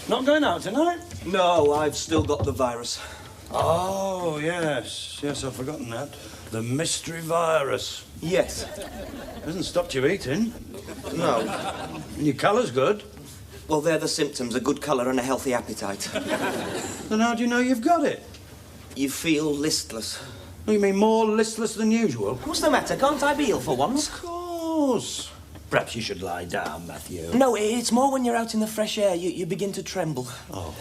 Not going out tonight? No, I've still got the virus. Oh, yes. Yes, I've forgotten that. The mystery virus. Yes. Hasn't stopped you eating. No. And your colour's good. Well, they're the symptoms, a good colour and a healthy appetite. Then how do you know you've got it? You feel listless. You mean more listless than usual? What's the matter? Can't I be ill for once? Of course. Perhaps you should lie down, Matthew. No, it's more when you're out in the fresh air, you begin to tremble. Oh,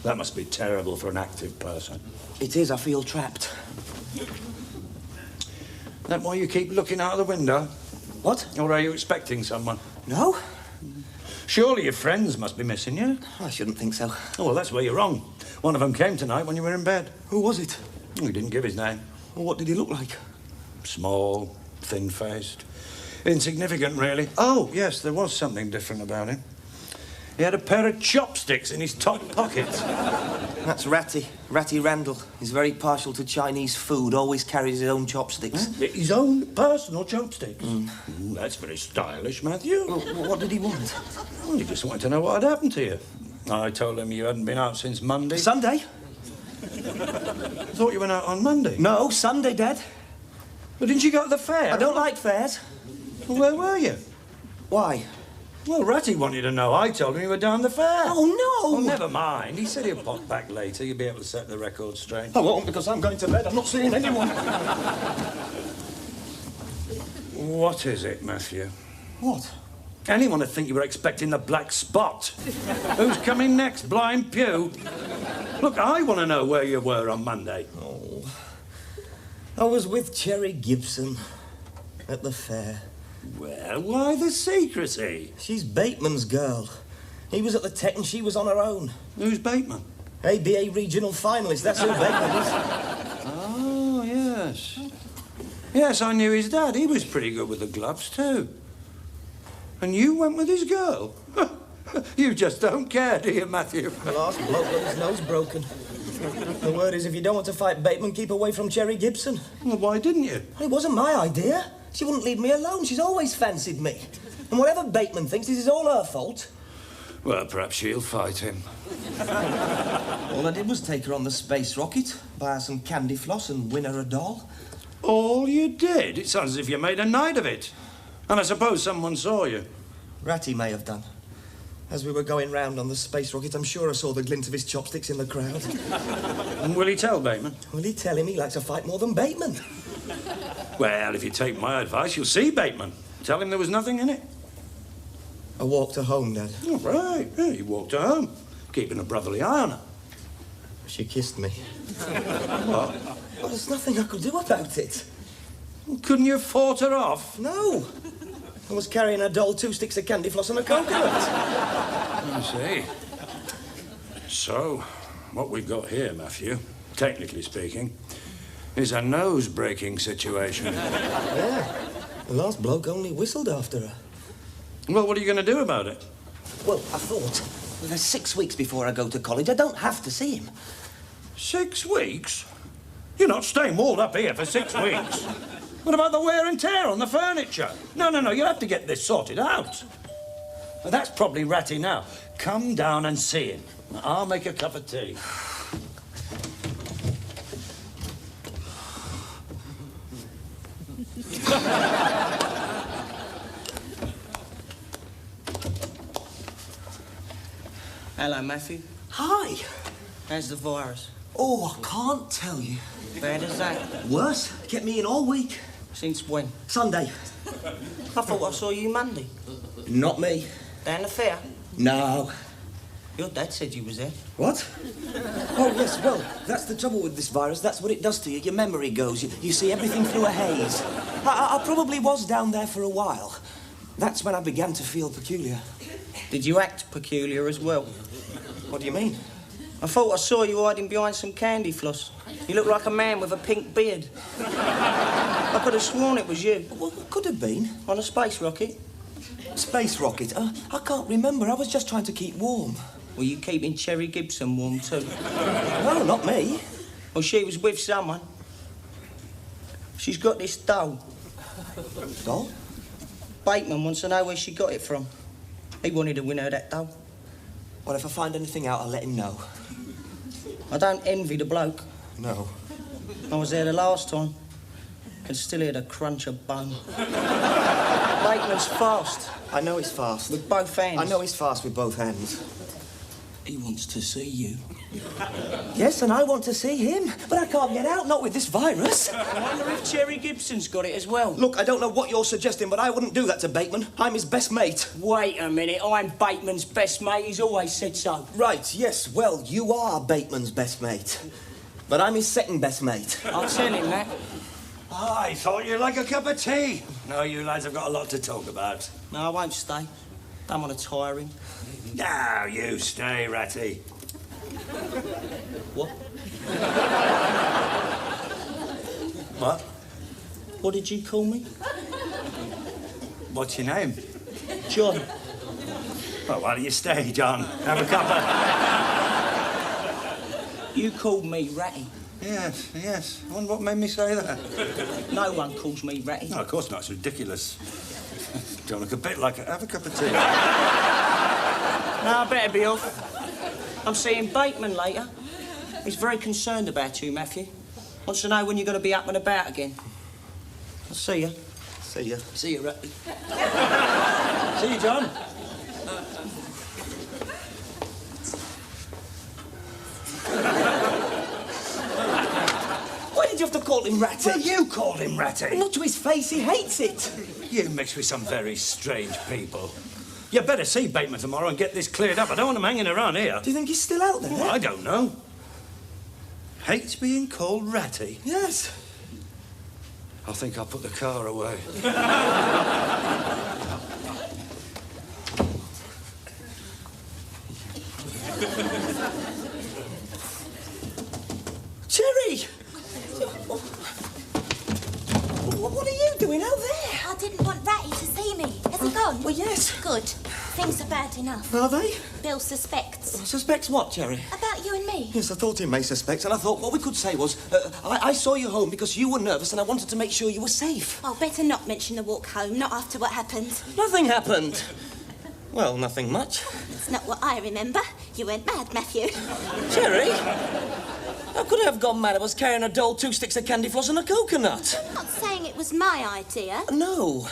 that must be terrible for an active person. It is, I feel trapped. That why you keep looking out of the window? What? Or are you expecting someone? No. Surely your friends must be missing you. I shouldn't think so. Oh, well, that's where you're wrong. One of them came tonight when you were in bed. Who was it? He didn't give his name. Well, what did he look like? Small, thin-faced. Insignificant, really. Oh, yes, there was something different about him. He had a pair of chopsticks in his top pocket. That's Ratty. Ratty Randall. He's very partial to Chinese food, always carries his own chopsticks. Huh? His own personal chopsticks? That's very stylish, Matthew. Well, what did he want? Well, he just wanted to know what had happened to you. I told him you hadn't been out since Monday. Sunday? I thought you went out on Monday. No, Sunday, Dad. But didn't you go to the fair? I don't like fairs. Well, where were you? Why? Well, Ratty wanted to know. I told him you were down the fair. Oh, no! Oh, never mind. He said he'll pop back later. You'll be able to set the record straight. I won't, because I'm going to bed. I'm not seeing anyone. What is it, Matthew? What? Anyone would think you were expecting the black spot. Who's coming next, Blind Pew? Look, I want to know where you were on Monday. Oh. I was with Cherry Gibson at the fair. Well, why the secrecy? She's Bateman's girl. He was at the Tech and she was on her own. Who's Bateman? ABA regional finalist. That's who Bateman is. Oh, yes. Yes, I knew his dad. He was pretty good with the gloves, too. And you went with his girl? You just don't care, do you, Matthew? The last bloke got his nose broken. The word is, if you don't want to fight Bateman, keep away from Cherry Gibson. Well, why didn't you? It wasn't my idea. She wouldn't leave me alone. She's always fancied me. And whatever Bateman thinks, this is all her fault. Well, perhaps she'll fight him. All I did was take her on the space rocket, buy her some candy floss and win her a doll. All you did? It sounds as if you made a night of it. And I suppose someone saw you. Ratty may have done. As we were going round on the space rocket, I'm sure I saw the glint of his chopsticks in the crowd. And will he tell Bateman? Will he tell him he likes to fight more than Bateman? Well, if you take my advice, you'll see Bateman. Tell him there was nothing in it. I walked her home, Dad. Oh, right. Yeah, you walked her home, keeping a brotherly eye on her. She kissed me. What? Well, there's nothing I could do about it. Couldn't you have fought her off? No. I was carrying a doll, 2 sticks of candy floss and a coconut. I see. So, what we've got here, Matthew, technically speaking, is a nose-breaking situation. Yeah. The last bloke only whistled after her. Well, what are you going to do about it? Well, I thought, there's 6 weeks before I go to college. I don't have to see him. 6 weeks? You're not staying walled up here for 6 weeks. What about the wear and tear on the furniture? No, you'll have to get this sorted out. Well, that's probably Ratty now. Come down and see him. I'll make a cup of tea. Hello, Matthew. Hi. How's the virus? Oh, I can't tell you. Bad as that? Worse. Kept me in all week. Since when? Sunday. I thought I saw you Monday. Not me. Down the fair? No. Your dad said you was there. What? Oh, yes, well, that's the trouble with this virus. That's what it does to you. Your memory goes. You see everything through a haze. I probably was down there for a while. That's when I began to feel peculiar. Did you act peculiar as well? What do you mean? I thought I saw you hiding behind some candy floss. You look like a man with a pink beard. I could have sworn it was you. Well, what could have been? On a space rocket. Space rocket? I can't remember. I was just trying to keep warm. Were you keeping Cherry Gibson warm too? No, not me. Well, she was with someone. She's got this doll. Well, if I find anything out, I'll let him know. I don't envy the bloke. No. I was there the last time. Can still hear the crunch of bone. Bateman's fast. I know he's fast. With both hands. I know he's fast with both hands. He wants to see you. Yes, and I want to see him, but I can't get out, not with this virus. I wonder if Cherry Gibson's got it as well. Look, I don't know what you're suggesting, but I wouldn't do that to Bateman. I'm his best mate. Wait a minute, I'm Bateman's best mate. He's always said so. Right, yes, well, you are Bateman's best mate. But I'm his second best mate. I'll tell him that. I thought you'd like a cup of tea. No, you lads have got a lot to talk about. No, I won't stay. Don't want to tire him. Now you stay, Ratty. What? What? What did you call me? What's your name? John. Well, why don't you stay, John? Have a cuppa. You called me Ratty. Yes, yes. I wonder what made me say that. No one calls me Ratty. No, of course not. It's ridiculous. Don't look a bit like it. Have a cup of tea. No, I better be off. I'm seeing Bateman later. He's very concerned about you, Matthew. Wants to know when you're going to be up and about again. I'll see you. See ya. See you, Ratty. See you, John. Why did you have to call him Ratty? Well, you called him Ratty. Not to his face, he hates it. You mix with some very strange people. You better see Bateman tomorrow and get this cleared up. I don't want him hanging around here. Do you think he's still out there? Well, I don't know. Hates being called Ratty. Yes. I think I'll put the car away. Cherry! What are you doing out there? I didn't want Ratty to see me. Has he gone? Well, yes. Good. Things are bad enough. Are they? Bill suspects. Suspects what, Cherry? About you and me. Yes, I thought he may suspect, and I thought what we could say was, I saw you home because you were nervous and I wanted to make sure you were safe. Oh, better not mention the walk home, not after what happened. Nothing happened. Well, nothing much. It's not what I remember. You went mad, Matthew. Cherry? How could I have gone mad? I was carrying a doll, 2 sticks of candy floss and a coconut. I'm not saying it was my idea. No.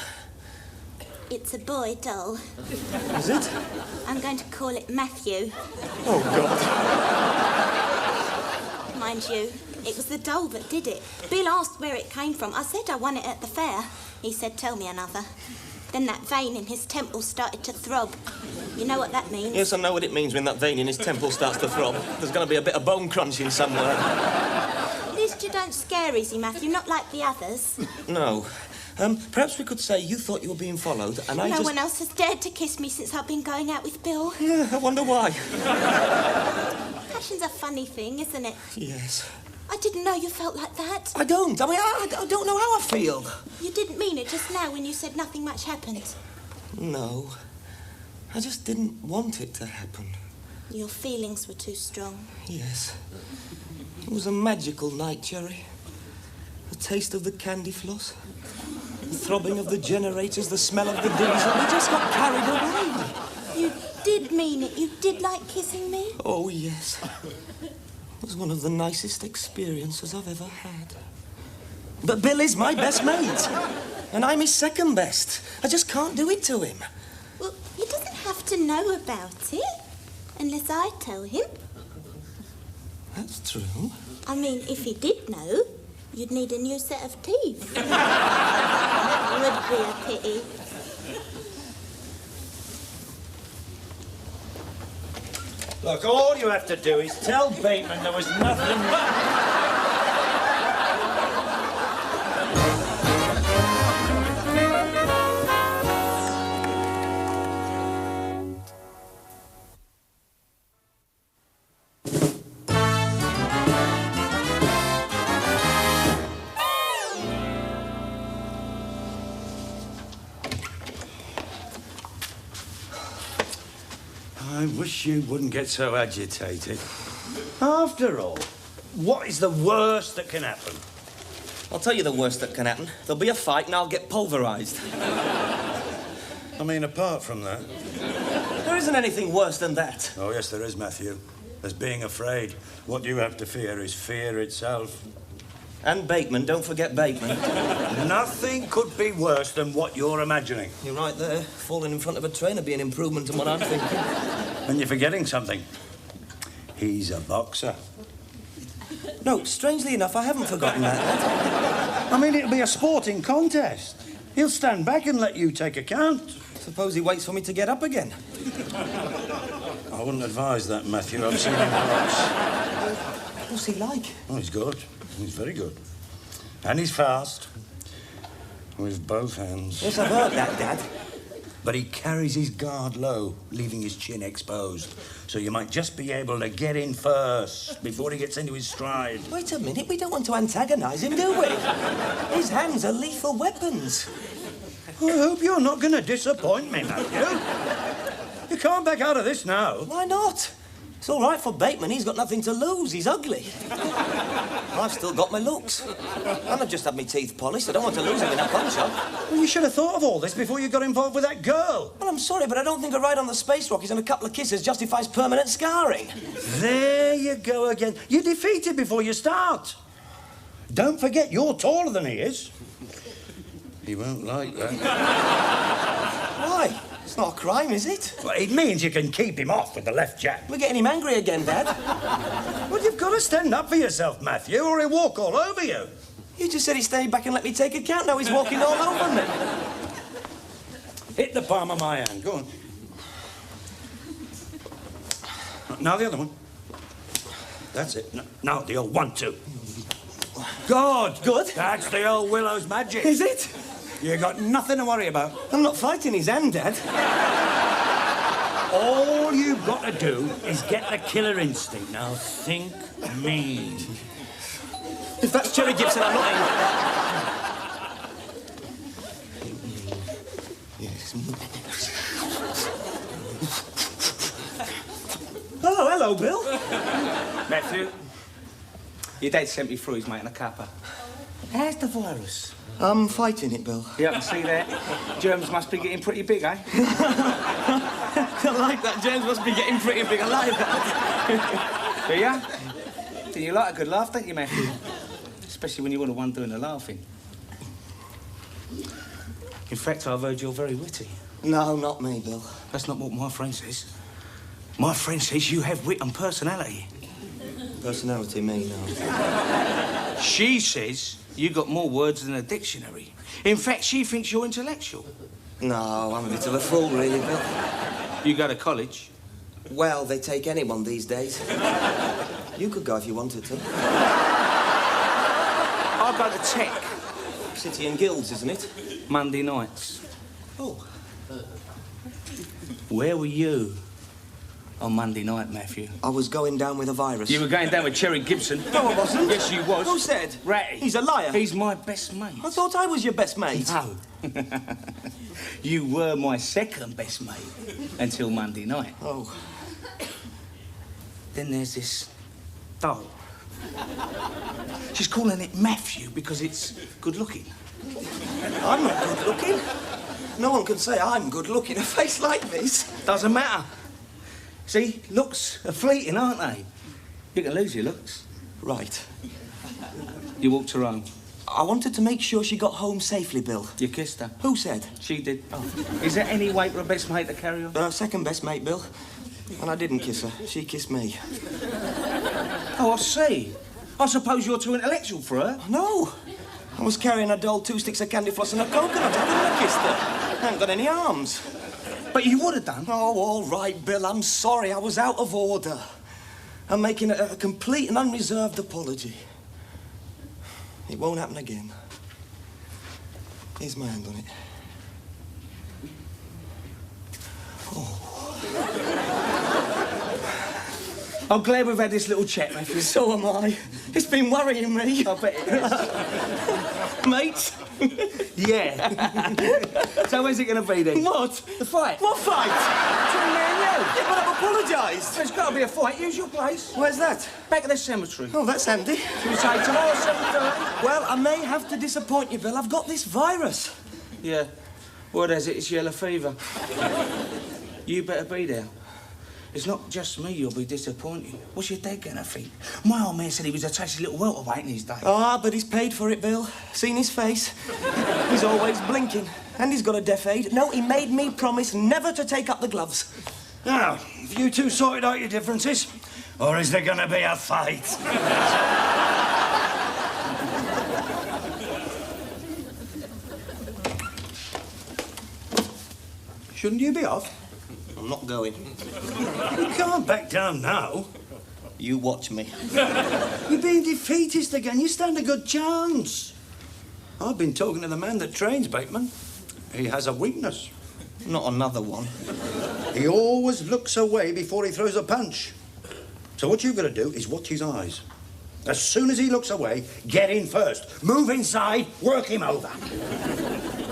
It's a boy doll. Is it? I'm going to call it Matthew. Oh, God. Mind you, it was the doll that did it. Bill asked where it came from. I said I won it at the fair. He said, tell me another. Then that vein in his temple started to throb. You know what that means? Yes, I know what it means when that vein in his temple starts to throb. There's going to be a bit of bone crunching somewhere. At least you don't scare easy, Matthew, not like the others. No. Perhaps we could say you thought you were being followed, and I No just... one else has dared to kiss me since I've been going out with Bill. Yeah, I wonder why. Passion's a funny thing, isn't it? Yes. I didn't know you felt like that. I don't. I mean, I don't know how I feel. You didn't mean it just now when you said nothing much happened. No. I just didn't want it to happen. Your feelings were too strong. Yes. It was a magical night, Cherry. The taste of the candy floss, the throbbing of the generators, the smell of the diesel. We just got carried away. You did mean it. You did like kissing me. Oh, yes. It was one of the nicest experiences I've ever had. But Bill is my best mate. And I'm his second best. I just can't do it to him. Well, he doesn't have to know about it. Unless I tell him. That's true. I mean, if he did know, you'd need a new set of teeth. Would be a pity. Look, all you have to do is tell Bateman there was nothing... I wish you wouldn't get so agitated. After all, what is the worst that can happen? I'll tell you the worst that can happen. There'll be a fight and I'll get pulverised. I mean, apart from that. There there isn't anything worse than that. Oh, yes, there is, Matthew. There's being afraid. What you have to fear is fear itself. And Bateman, don't forget Bateman. Nothing could be worse than what you're imagining. You're right there. Falling in front of a train would be an improvement on what I'm thinking. And you're forgetting something. He's a boxer. No, strangely enough, I haven't forgotten that. I mean, it'll be a sporting contest. He'll stand back and let you take account. Suppose he waits for me to get up again. I wouldn't advise that, Matthew. I've seen him box. What's he like? Oh, he's good. He's very good. And he's fast. With both hands. Yes, I've heard that, Dad. But he carries his guard low, leaving his chin exposed. So you might just be able to get in first before he gets into his stride. Wait a minute, we don't want to antagonise him, do we? His hands are lethal weapons. I hope you're not going to disappoint me, Matthew. You can't back out of this now. Why not? It's all right for Bateman. He's got nothing to lose. He's ugly. I've still got my looks. And I've just had my teeth polished. I don't want to lose him in a punch-up. Well, you should have thought of all this before you got involved with that girl. Well, I'm sorry, but I don't think a ride on the Space Rockies and a couple of kisses justifies permanent scarring. There you go again. You're defeated before you start. Don't forget, you're taller than he is. He won't like that. Why? It's not a crime, is it? Well, it means you can keep him off with the left jab. We're getting him angry again, Dad. Well, you've got to stand up for yourself, Matthew, or he'll walk all over you. You just said he'd stay back and let me take account. Now he's walking all over me. Hit the palm of my hand. Go on. Now the other one. That's it. Now the old 1-2. Good. Good? That's the old Willow's magic. Is it? You got nothing to worry about. I'm not fighting his hand, Dad. All you've got to do is get the killer instinct. Now think mean. If that's Cherry Gibson, I'm not angry. Hello, Bill. Matthew, your dad sent me through. He's making a cuppa. How's the virus? I'm fighting it, Bill. You can see that? Germs must be getting pretty big, eh? I like that. James must be getting pretty big. I like that. Do ya? Do you like a good laugh, don't you, Matthew? Especially when you're the one doing the laughing. In fact, I've heard you're very witty. No, not me, Bill. That's not what my friend says. My friend says you have wit and personality. Personality, me, no. She says you got more words than a dictionary. In fact, she thinks you're intellectual. No, I'm a bit of a fool, really, Bill. You go to college? Well, they take anyone these days. You could go if you wanted to. I go to Tech. City and Guilds, isn't it? Monday nights. Oh. Where were you on Monday night, Matthew? I was going down with a virus. You were going down with Cherry Gibson. No, I wasn't. Yes, you was. Who said? Ratty. He's a liar. He's my best mate. I thought I was your best mate. No. You were my second best mate until Monday night. Oh. Then there's this doll. She's calling it Matthew because it's good looking. I'm not good looking. No one can say I'm good looking. A face like this. Doesn't matter. See, looks are fleeting, aren't they? You can lose your looks. Right. You walked her home. I wanted to make sure she got home safely, Bill. You kissed her. Who said? She did. Oh. Is there any way for a best mate to carry on? Second best mate, Bill. And I didn't kiss her. She kissed me. Oh, I see. I suppose you're too intellectual for her. No. I was carrying a doll, 2 sticks of candy floss and a coconut. I couldn't have kissed her. I haven't got any arms. But you would have done. Oh, all right, Bill. I'm sorry. I was out of order. I'm making a complete and unreserved apology. It won't happen again. Here's my hand on it. Oh. I'm glad we've had this little chat, Matthew. So am I. It's been worrying me. I bet it is. Mate. Yeah. So when's it going to be then? What? The fight. What fight? Between me and you. Yeah, but I've apologised. There's got to be a fight. Use your place. Where's that? Back at the cemetery. Oh, that's handy. Should we say tomorrow 7:30? Well, I may have to disappoint you, Bill. I've got this virus. Yeah. Word has it, it's yellow fever. You better be there. It's not just me you'll be disappointed. What's your dad gonna think? My old man said he was a tasty little welterweight in his day. Ah, but he's paid for it, Bill. Seen his face? He's always blinking. And he's got a deaf aid. No, he made me promise never to take up the gloves. Now, have you two sorted out your differences? Or is there gonna be a fight? Shouldn't you be off? I'm not going. You can't back down now. You watch me. You're being defeatist again. You stand a good chance. I've been talking to the man that trains Bateman. He has a weakness. Not another one. He always looks away before he throws a punch. So what you've got to do is watch his eyes. As soon as he looks away, get in first. Move inside, work him over.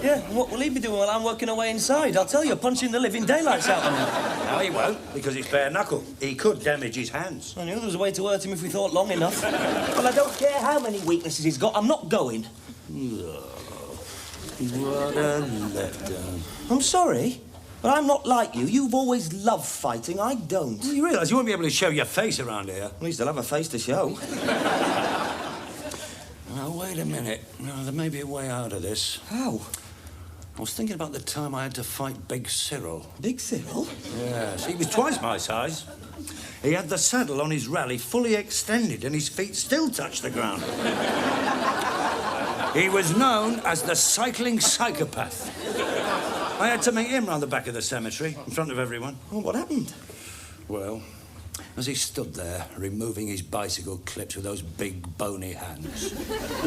Yeah, what will he be doing while I'm working away inside? I'll tell you, punching the living daylights out of him. No, he won't, because it's bare knuckle. He could damage his hands. I knew there was a way to hurt him if we thought long enough. Well, I don't care how many weaknesses he's got. I'm not going. What a letdown. I'm sorry, but I'm not like you. You've always loved fighting. I don't. You realise you won't be able to show your face around here. At least I'll have a face to show. Now, wait a minute. No, there may be a way out of this. How? I was thinking about the time I had to fight Big Cyril. Big Cyril? Yes, he was twice my size. He had the saddle on his rally fully extended and his feet still touched the ground. He was known as the cycling psychopath. I had to meet him round the back of the cemetery, in front of everyone. Oh, what happened? Well, as he stood there, removing his bicycle clips with those big, bony hands,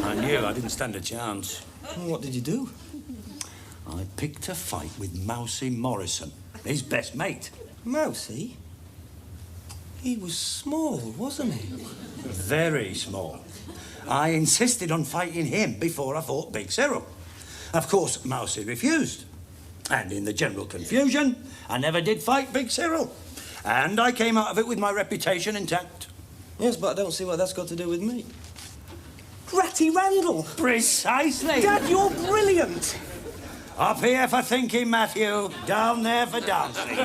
I knew I didn't stand a chance. Well, what did you do? I picked a fight with Mousy Morrison, his best mate. Mousy? He was small, wasn't he? Very small. I insisted on fighting him before I fought Big Cyril. Of course, Mousy refused. And in the general confusion, I never did fight Big Cyril. And I came out of it with my reputation intact. Yes, but I don't see what that's got to do with me. Ratty Randall! Precisely. Dad, you're brilliant! Up here for thinking, Matthew. Down there for dancing.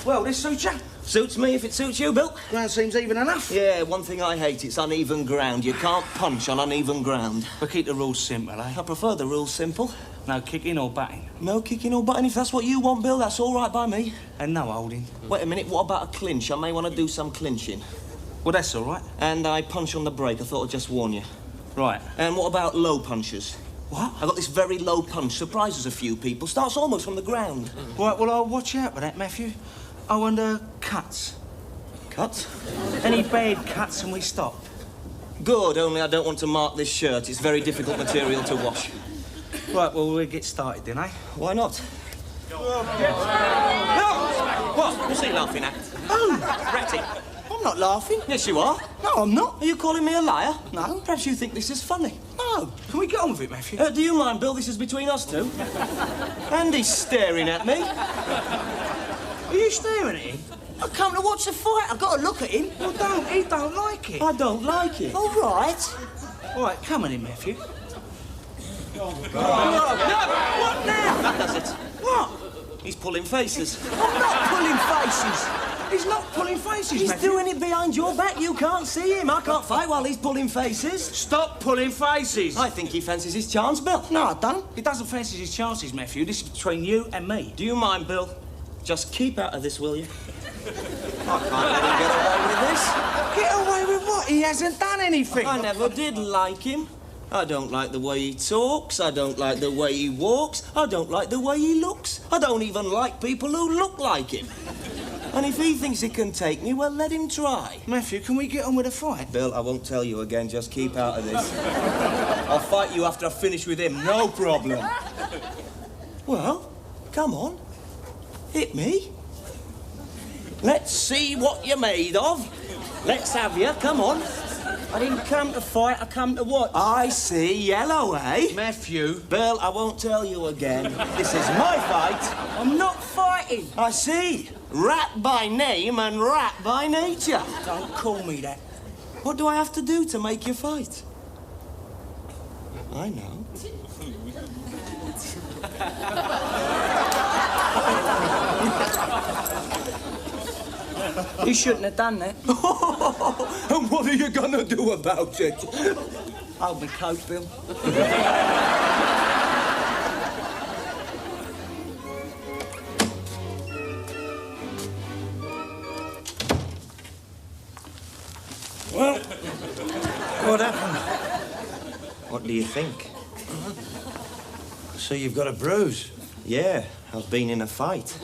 Well, this suits you. Suits me if it suits you, Bill. Ground seems even enough. Yeah, one thing I hate, it's uneven ground. You can't punch on uneven ground. But keep the rules simple, eh? I prefer the rules simple. No kicking or batting. No kicking or butting. If that's what you want, Bill, that's all right by me. And no holding. Wait a minute, what about a clinch? I may want to do some clinching. Well, that's all right. And I punch on the break. I thought I'd just warn you. Right. And what about low punches? What? I got this very low punch. Surprises a few people. Starts almost from the ground. Right, well, I'll watch out for that, Matthew. Oh, and, cuts. Cuts? Any bad cuts and we stop. Good, only I don't want to mark this shirt. It's very difficult material to wash. Right, well, we'll get started then, eh? Why not? No! What? What's he laughing at? Oh! Ratty. I'm not laughing. Yes, you are. No, I'm not. Are you calling me a liar? No. Perhaps you think this is funny. No. Can we get on with it, Matthew? Do you mind, Bill? This is between us two. And he's staring at me. Are you staring at him? I come to watch the fight. I've got to look at him. Well, don't. He don't like it. I don't like it. All right. All right, come on in, Matthew. No, what now? That does it. What? He's pulling faces. I'm not pulling faces. He's not pulling faces, He's Matthew. doing it behind your back. You can't see him. I can't fight while he's pulling faces. Stop pulling faces. I think he fancies his chance, Bill. No, I don't. He doesn't fancy his chances, Matthew. This is between you and me. Do you mind, Bill? Just keep out of this, will you? I can't let him get away with this. Get away with what? He hasn't done anything. I never did like him. I don't like the way he talks. I don't like the way he walks. I don't like the way he looks. I don't even like people who look like him. And if he thinks he can take me, well, let him try. Matthew, can we get on with the fight? Bill, I won't tell you again. Just keep out of this. I'll fight you after I finish with him. No problem. Well, come on. Hit me. Let's see what you're made of. Let's have you. Come on. I didn't come to fight, I come to watch. I see. Yellow, eh? Matthew. Bill, I won't tell you again. This is my fight. I'm not fighting. I see. Rat by name and rat by nature. Don't call me that. What do I have to do to make you fight? I know. You shouldn't have done that. And what are you gonna do about it? Hold me coat, Bill. Well, what happened? What do you think? So you've got a bruise. Yeah, I've been in a fight.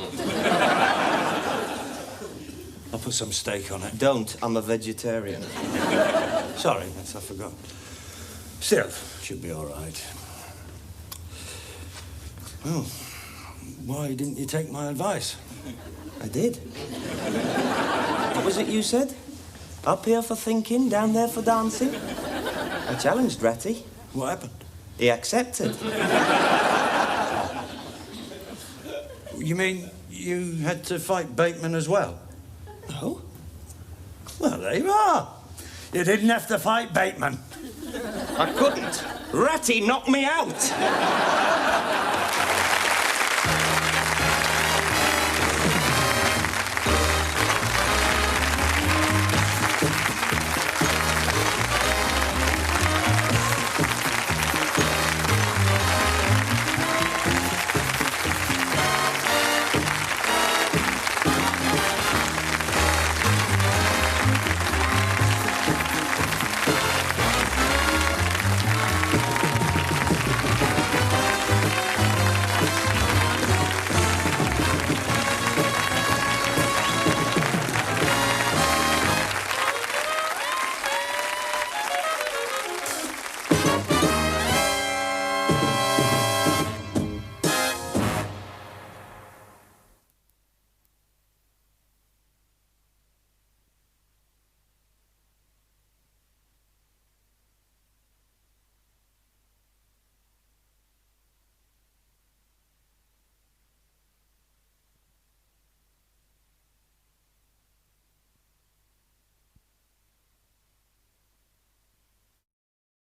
I'll put some steak on it. Don't. I'm a vegetarian. Sorry, I forgot. Still, should be all right. Well, why didn't you take my advice? I did. What was it you said? Up here for thinking, down there for dancing? I challenged Ratty. What happened? He accepted. You mean you had to fight Bateman as well? No. Well, there you are. You didn't have to fight Bateman. I couldn't. Ratty knocked me out.